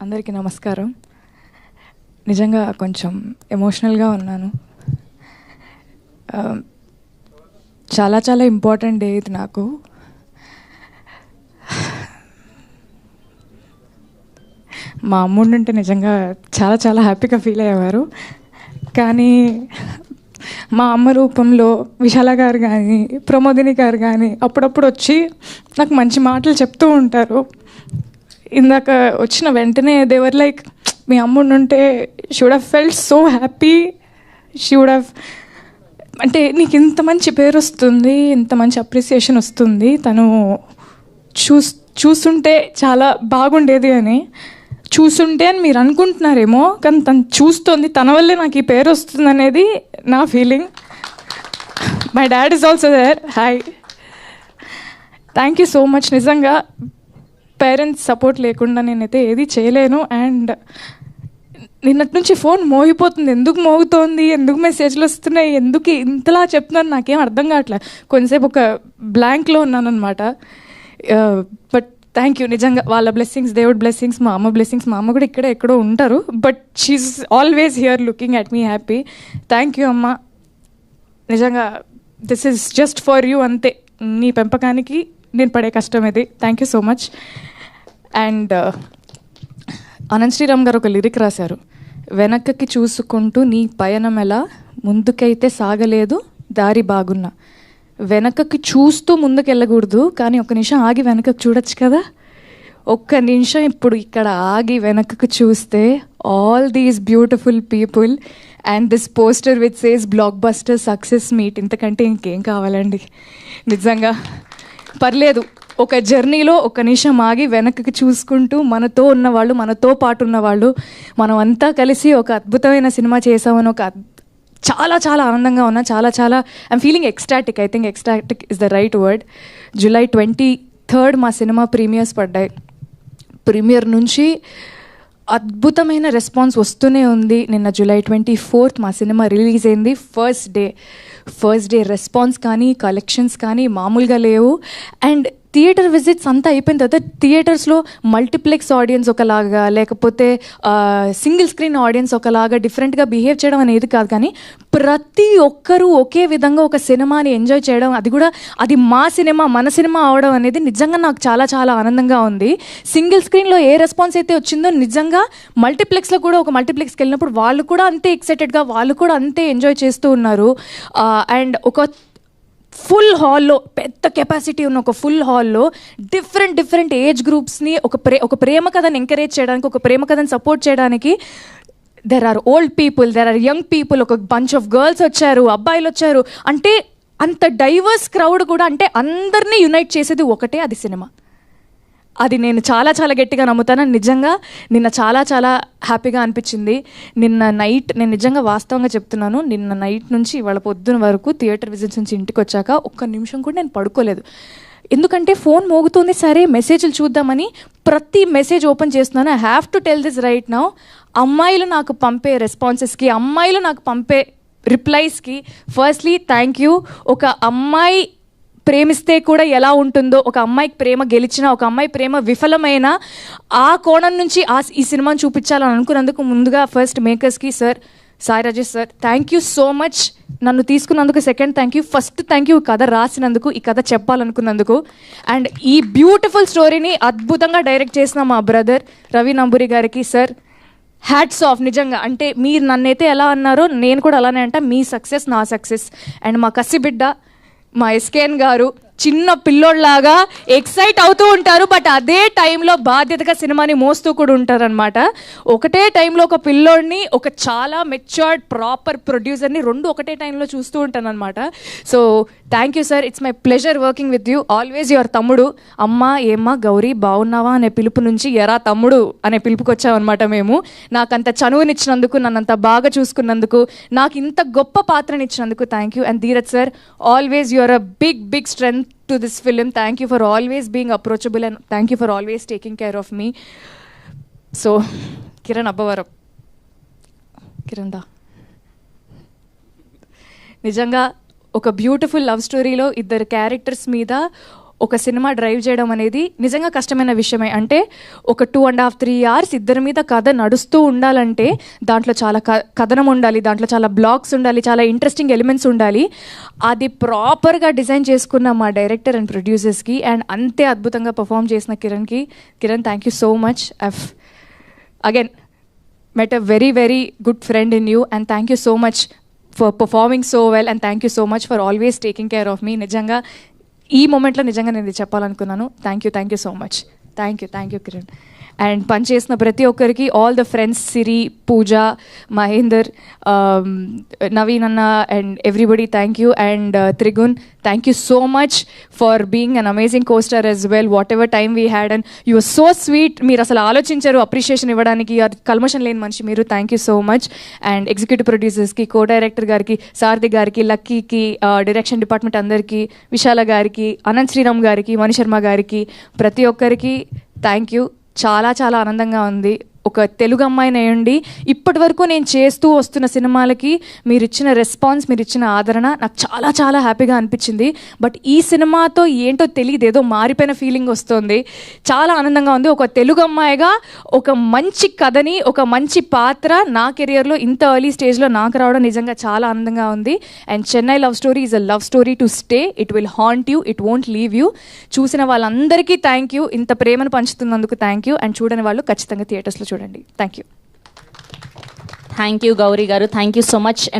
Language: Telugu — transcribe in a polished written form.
అందరికీ నమస్కారం. నిజంగా కొంచెం ఎమోషనల్గా ఉన్నాను. చాలా చాలా ఇంపార్టెంట్ డే ఇది నాకు. మా అమ్ముడు ఉంటే నిజంగా చాలా చాలా హ్యాపీగా ఫీల్ అయ్యేవారు. కానీ మా అమ్మ రూపంలో విశాల గారు కానీ ప్రమోదిని గారు కానీ అప్పుడప్పుడు వచ్చి నాకు మంచి మాటలు చెప్తూ ఉంటారు. ఇందాక వచ్చిన వెంటనే దేవర్ లైక్, మీ అమ్ముడు ఉంటే she would have felt so happy, she would have, అంటే నీకు ఇంత మంచి పేరు వస్తుంది, ఇంత మంచి అప్రిసియేషన్ వస్తుంది, తను చూస్తుంటే చాలా బాగుండేది అని. చూస్తుంటే అని మీరు అనుకుంటున్నారేమో, కానీ తను చూస్తుంది, తన వల్లే నాకు ఈ పేరు వస్తుంది అనేది నా feeling. My dad is also there. Hi, thank you so much. నిజంగా పేరెంట్స్ సపోర్ట్ లేకుండా నేనైతే ఏది చేయలేను. అండ్ నిన్నటి నుంచి ఫోన్ మోగిపోతుంది. ఎందుకు మోగుతోంది, ఎందుకు మెసేజ్లు వస్తున్నాయి, ఎందుకు ఇంతలా చెప్తున్నాను నాకేం అర్థం కావట్లేదు. కొంచెంసేపు ఒక బ్లాంక్లో ఉన్నాను అనమాట. But thank you. నిజంగా వాళ్ళ బ్లెస్సింగ్స్, దేవుడి బ్లెస్సింగ్స్, మా అమ్మ బ్లెస్సింగ్స్. మా అమ్మ కూడా ఇక్కడే ఎక్కడో ఉంటారు, but she's always here looking at me happy. Thank you అమ్మ. నిజంగా this is just for you, అంతే. నీ పెంపకానికి నేను పడే కష్టం ఇది. Thank you so much. And Anant Sriram గారు ఒక లిరిక్ రాశారు, వెనక్కి చూసుకుంటూ నీ పయనం ఎలా, ముందుకైతే సాగలేదు దారి బాగున్నా. వెనకకి చూస్తూ ముందుకు వెళ్ళకూడదు, కానీ ఒక్క నిమిషం ఆగి వెనకకు చూడొచ్చు కదా. ఒక్క నిమిషం ఇప్పుడు ఇక్కడ ఆగి వెనకకు చూస్తే all these beautiful people and this poster which says block buster success meet. ఇంతకంటే ఇంకేం కావాలండి. నిజంగా పర్లేదు, ఒక జర్నీలో ఒక నిమిషం ఆగి వెనక్కి చూసుకుంటూ మనతో ఉన్నవాళ్ళు, మనతో పాటు ఉన్నవాళ్ళు, మనం అంతా కలిసి ఒక అద్భుతమైన సినిమా చేసామని ఒక చాలా చాలా ఆనందంగా ఉన్నా. చాలా చాలా I'm feeling ecstatic. I think ecstatic is the right word. July 23rd మా సినిమా ప్రీమియర్స్ పడ్డాయి. ప్రీమియర్ నుంచి అద్భుతమైన రెస్పాన్స్ వస్తూనే ఉంది. నిన్న జూలై 24th మా సినిమా రిలీజ్ అయింది. ఫస్ట్ డే రెస్పాన్స్ కానీ కలెక్షన్స్ కానీ మామూలుగా లేవు. అండ్ థియేటర్ విజిట్స్ అంతా అయిపోయిన తర్వాత థియేటర్స్లో మల్టీప్లెక్స్ ఆడియన్స్ ఒకలాగా, లేకపోతే సింగిల్ స్క్రీన్ ఆడియన్స్ ఒకలాగా డిఫరెంట్గా బిహేవ్ చేయడం అనేది కాదు, కానీ ప్రతి ఒక్కరూ ఒకే విధంగా ఒక సినిమాని ఎంజాయ్ చేయడం, అది కూడా అది మా సినిమా, మన సినిమా అవడం అనేది నిజంగా నాకు చాలా చాలా ఆనందంగా ఉంది. సింగిల్ స్క్రీన్లో ఏ రెస్పాన్స్ అయితే వచ్చిందో నిజంగా మల్టీప్లెక్స్లో కూడా, ఒక మల్టీప్లెక్స్కి వెళ్ళినప్పుడు వాళ్ళు కూడా అంతే ఎక్సైటెడ్గా, వాళ్ళు కూడా అంతే ఎంజాయ్ చేస్తూ ఉన్నారు. అండ్ ఒక ఫుల్ హాల్లో, పెద్ద కెపాసిటీ ఉన్న ఒక ఫుల్ హాల్లో డిఫరెంట్ ఏజ్ గ్రూప్స్ని ఒక ప్రేమ కథను ఎంకరేజ్ చేయడానికి, ఒక ప్రేమ కథను సపోర్ట్ చేయడానికి there are old people, there are young people, ఒక బంచ్ ఆఫ్ గర్ల్స్ వచ్చారు, అబ్బాయిలు వచ్చారు. అంటే అంత డైవర్స్ క్రౌడ్ కూడా, అంటే అందరినీ యునైట్ చేసేది ఒకటే, అది సినిమా. అది నేను చాలా చాలా గట్టిగా నమ్ముతాను. నిజంగా నిన్న చాలా చాలా హ్యాపీగా అనిపించింది. నిన్న నైట్, నేను నిజంగా వాస్తవంగా చెప్తున్నాను, నిన్న నైట్ నుంచి ఇవాళ పొద్దున వరకు థియేటర్ విజిట్స్ నుంచి ఇంటికి వచ్చాక ఒక్క నిమిషం కూడా నేను పడుకోలేదు. ఎందుకంటే ఫోన్ మోగుతుంది, సరే మెసేజ్లు చూద్దామని ప్రతి మెసేజ్ ఓపెన్ చేస్తున్నాను. I have to tell this right now. అమ్మాయిలు నాకు పంపే రెస్పాన్సెస్కి, అమ్మాయిలు నాకు పంపే రిప్లైస్కి ఫస్ట్లీ థ్యాంక్ యూ. ఒక అమ్మాయి ప్రేమిస్తే కూడా ఎలా ఉంటుందో, ఒక అమ్మాయికి ప్రేమ గెలిచినా, ఒక అమ్మాయి ప్రేమ విఫలమైన ఆ కోణం నుంచి ఈ సినిమాని చూపించాలని అనుకున్నందుకు ముందుగా ఫస్ట్ మేకర్స్కి sir, Sai Rajesh sir, thank you so much. నన్ను తీసుకున్నందుకు second thank you. First thank you ఈ కథ రాసినందుకు, ఈ కథ చెప్పాలనుకున్నందుకు. అండ్ ఈ బ్యూటిఫుల్ స్టోరీని అద్భుతంగా డైరెక్ట్ చేసిన మా బ్రదర్ రవి నంబూరి గారికి సార్, హ్యాట్స్ ఆఫ్. నిజంగా అంటే మీరు నన్నైతే ఎలా అన్నారో నేను కూడా అలానే అంట. మీ సక్సెస్ నా సక్సెస్. అండ్ మా కసిబిడ్డ మా ఎస్కేఎన్ గారు చిన్న పిల్లోడ్లాగా ఎక్సైట్ అవుతూ ఉంటారు, బట్ అదే టైంలో బాధ్యతగా సినిమాని మోస్తూ కూడా ఉంటారనమాట. ఒకటే టైంలో ఒక పిల్లోడిని, ఒక చాలా మెచ్యూర్డ్ ప్రాపర్ ప్రొడ్యూసర్ని రెండు ఒకటే టైంలో చూస్తూ ఉంటాను అనమాట. So thank you sir, it's my pleasure working with you. Always your తమ్ముడు. అమ్మా ఏమ్మా గౌరీ బాగున్నావా అనే పిలుపు నుంచి ఎరా తమ్ముడు అనే పిలుపుకి వచ్చామన్నమాట మేము. నాకంత చనువునిచ్చినందుకు, నన్నంత బాగా చూసుకున్నందుకు, నాకు ఇంత గొప్ప పాత్రనిచ్చినందుకు thank you. And Dheeraj sir, always your a big strength to this film. Thank you for always being approachable and thank you for always taking care of me. So Kiran Abbavaram, Kiran da నిజంగా ఒక బ్యూటిఫుల్ లవ్ స్టోరీలో ఇద్దరు క్యారెక్టర్స్ మీద ఒక సినిమా డ్రైవ్ చేయడం అనేది నిజంగా కష్టమైన విషయమే. అంటే ఒక 2.5-3 hours ఇద్దరి మీద కథ నడుస్తూ ఉండాలంటే దాంట్లో చాలా కథనం ఉండాలి, దాంట్లో చాలా బ్లాక్స్ ఉండాలి, చాలా ఇంట్రెస్టింగ్ ఎలిమెంట్స్ ఉండాలి. అది ప్రాపర్గా డిజైన్ చేసుకున్న మా డైరెక్టర్ అండ్ ప్రొడ్యూసర్స్కి అండ్ అంతే అద్భుతంగా పర్ఫామ్ చేసిన Kiran thank you so much. Again, met a very, very good friend in you and thank you so much for performing so well and thank you so much for always taking care of me. నిజంగా ఈ మూమెంట్లో నిజంగా నేను ఇది చెప్పాలనుకున్నాను. Thank you so much. Thank you Kiran. And పనిచేసిన ప్రతి ఒక్కరికి, all the friends, Siri, Pooja, Mahender, Naveen అన్న and everybody thank you. And Trigun, thank you so much for being an amazing costar as well. Whatever time we had and you are so sweet. మీరు అసలు ఆలోచించారు అప్రిషియేషన్ ఇవ్వడానికి, కల్మషన్ లేని మనిషి మీరు. Thank you so much. And executive ప్రొడ్యూసర్స్కి, కో డైరెక్టర్ గారికి, సారథి గారికి, లక్కీకి, డైరెక్షన్ డిపార్ట్మెంట్ అందరికీ, విశాల గారికి, అనంత్ శ్రీరామ్ గారికి, మణిశర్మ గారికి, ప్రతి ఒక్కరికి థ్యాంక్ యూ. చాలా చాలా ఆనందంగా ఉంది. ఒక తెలుగు అమ్మాయిని అయ్యండి ఇప్పటి వరకు నేను చేస్తూ వస్తున్న సినిమాలకి మీరు ఇచ్చిన రెస్పాన్స్, మీరు ఇచ్చిన ఆదరణ నాకు చాలా చాలా హ్యాపీగా అనిపించింది. బట్ ఈ సినిమాతో ఏంటో తెలియదు, ఏదో మారిపోయిన ఫీలింగ్ వస్తుంది. చాలా ఆనందంగా ఉంది. ఒక తెలుగు అమ్మాయిగా ఒక మంచి కథని, ఒక మంచి పాత్ర నా కెరియర్లో ఇంత ఎర్లీ స్టేజ్లో నాకు రావడం నిజంగా చాలా ఆనందంగా ఉంది. And Chennai love story is a love story to stay. It will haunt you, it won't leave you. చూసిన వాళ్ళందరికీ థ్యాంక్ యూ. ఇంత ప్రేమను పంచుతున్నందుకు థ్యాంక్ యూ. అండ్ చూడని వాళ్ళు ఖచ్చితంగా థియేటర్స్లో చూడండి. Thank you. Thank you Gowri గారు. Thank you so much.